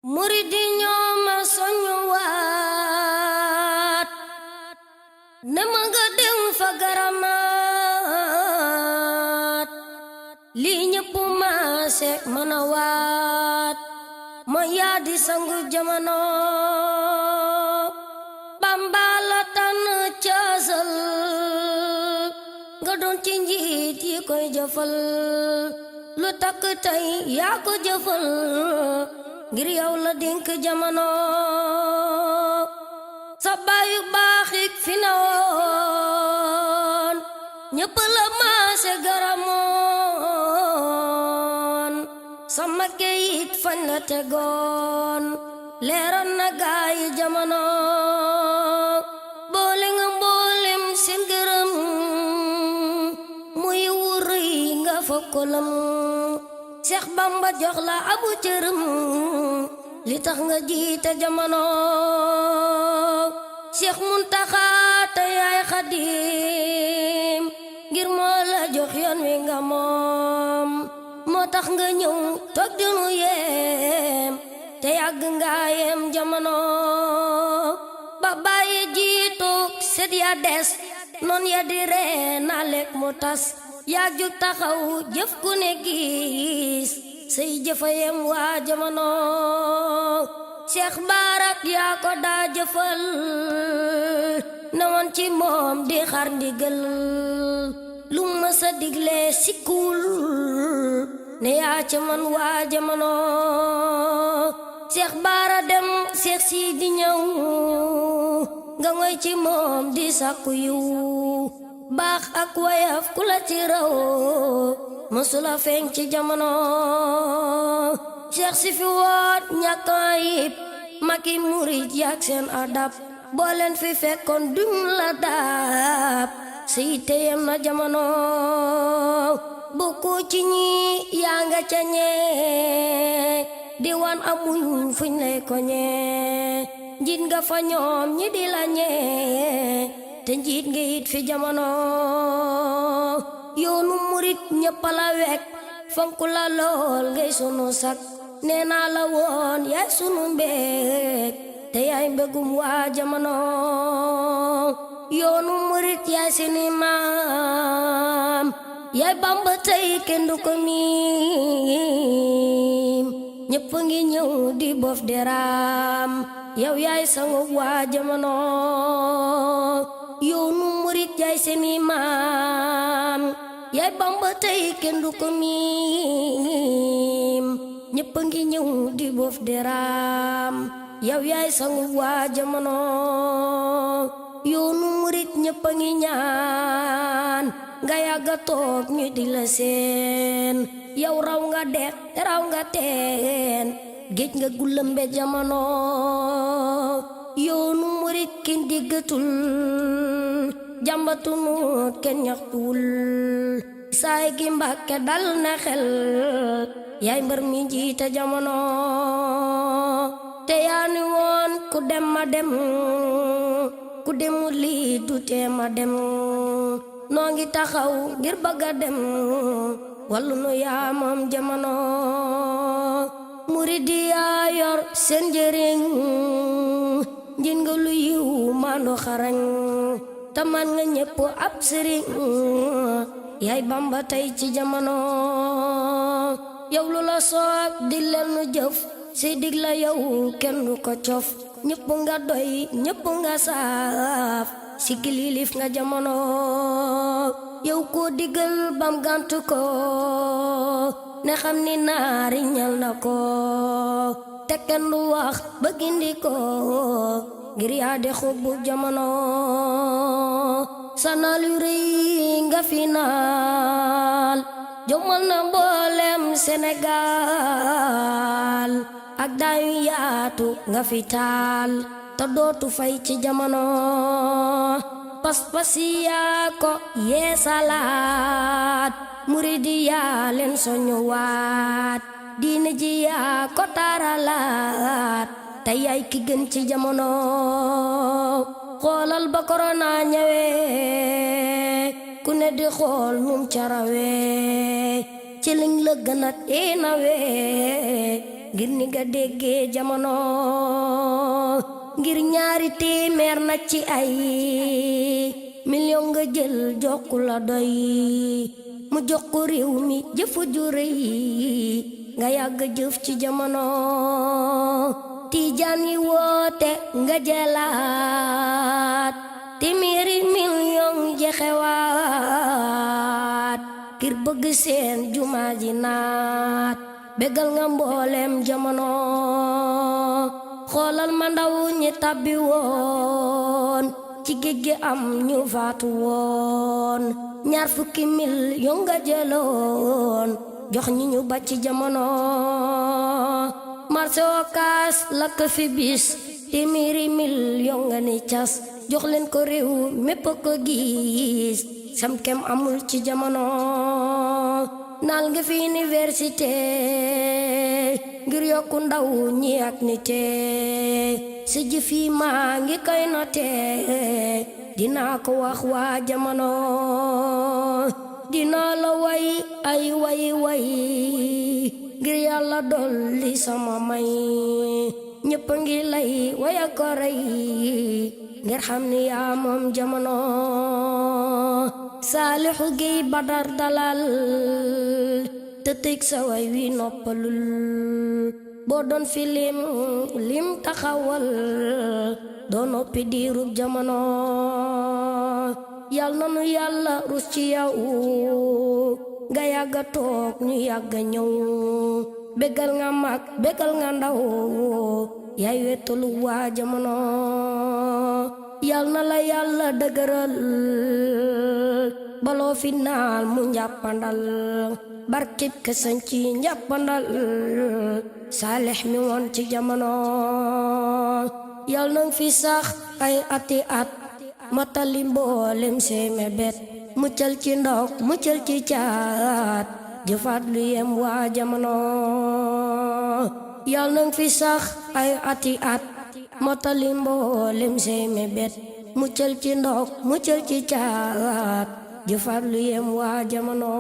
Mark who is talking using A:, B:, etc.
A: muridi ñoo ma soñu waat ne ma nga dem fa garamaat lii ñëpp maase mën a waat ma yaa di sangu jamono Bamba la tànn caasal nga doon ci njiit yi koy jëfal lu takk tey yaa ko jëfal ngir yow la dénk jamono sa baayu baaxik fi na woon ñëpp la maase garamoon sa makke it fañ la tegoon leeroon na gaayi jamono boole nga mboolem seen gërëm muy wuri nga fokkolam Seex Bamba jox la abu cërëm li tax nga jiite jamono Seex Muntaxa te yaay Xaadim ngir moo la jox yoon wi nga moom moo tax nga ñëw toog di nu yem te yàgg nga yem jamono ba bàyyi jiitu set ya des noon ya di ree na lekk mu tas yaa jug taxaw jëf ku ne gis say jëfa yem waa jamono Cheikh Barak yaa ko daa jëfal ne woon ci moom di xar ndigal lu ma sa digle sikkul ne yaa ca man waa jamono Cheikh Bara dem Cheikh si di ñëw nga ngoy ci moom di sàkku yiw baax ak wayaf ku la ci raw mësula feeñ ci jamono Cheikh si fi woot ñàkk ayib maki murid yak seen adab boo leen fi fekkoon duñ la daab si teyem na jamono bokku ci ñi yaa nga ca ñee di wan amuñ fuñ lay ko ñee njiit nga fa ñoom ñi di la ñee te njiit nga it fi jamono yoonu murit ñëpp la wekk fonk la lool ngay sunu sak nee naa la woon yaay sunu mbég te yaay mbégum waa jamono yoonu murit yaay seeni maam yaay Bamba tey kenn du ko miim ñëpp ngi ñëw di bof deraam yow yaay sangu waa jamono yoonu murit yaay seeni maam yaay Bamba tey kenn du ko miim ñëpp ngi ñëw di bof deraam yow yaay sangu waa jamono yoonu murit ñëpp ngi ñaan nga yàgga toog ñu di la seen yow raw nga dex te raw nga teen géej nga gulëmbe jamono yoonu murit kenn diggatul jàmbatu nuut kenn ñaxtuwul saay gi Mbàkke dal na xel yaay mbër mi jiite jamono te yaa ni woon ku dem ma dem ku demul lii du tee ma dem noo ngi taxaw ngir bëgga dem wallu nu yaa moom jamono muridi yaa yor seen njëriñ njin nga lu yiw maandu xarañ taman nga ñépp ab sëriñ yaay Bamba tey ci jamono yow lu la soob di leen nu jëf si dig la yow kenn du ko cof ñépp nga doy ñépp nga saaf si gililif nga jamono yow ko digal bam gànt ko ne xam ni naari ñal na ko te kenn du wax ba gindi ko ngir yaa di xubbu jamono sanal yu rëy nga fi naal jommal na mboolem Sénégal ak daayu yaatu nga fi taal te dootu fay ci jamono pas-pas yaa ko yeesalaat muridi yaa leen soñuwaat diine ji yaa ko taaralaat te yaay ki gën ci jamono xoolal ba korona ñëwee ku ne di xool num carawee ci liñ la gën a teenawee ngir ni nga déggee jamono ngir ñaari téeméer na ci ay million nga jël jokku la doy mu jox ko réew mi jëfu ju rëy nga yàgg jëf ci jamono Tijaan yi woote nga jëlaat téeméeri million jexewaat ngir bëgg seen jumaa ji naat bégal nga mboolem jamono xoolal ma ndaw ñi tabbi woon ci géej gi am ñu faatu woon 20 million nga jëloon jox ñi ñu bàcc jamono marché Ocass lakk fi bis téeméeri million nga ni cas jox leen ko réew mépp ko gis sam kem amul ci jamono naal nga fi université ngir yokku ndaw ñi ak nité sa jëf yi maa ngi koy noté dinaa ko wax waa jamono dinaa la way ay way ngir yàlla dolli sama may ñëpp ngi lay waya ko rey ngir xam ni yaa moom jamono Saalixu Géey Badar dalal te tëg sa way wi noppalul boo doon fi lim taxawal doo noppi diirub jamono yal na nu yàlla rus ci yow nga yàgga toog ñu yàgga ñëw bégal nga mag bégal nga ndaw yaay wetalu waa jamono yal na la yàlla dëgëral baloo fi naal mu njàppandal barkib kesan ci njàppandal Saalix mi woon ci jamono yal na fi sax ay ati at matali mboolem seeme bet muccal ci ndox muccal ci caat jëfaat lu yem waa jamono yal na fi sax ay ati at matali mboolem seeme bet muccal ci ndox muccal ci caat jëfaat lu yem waa jamono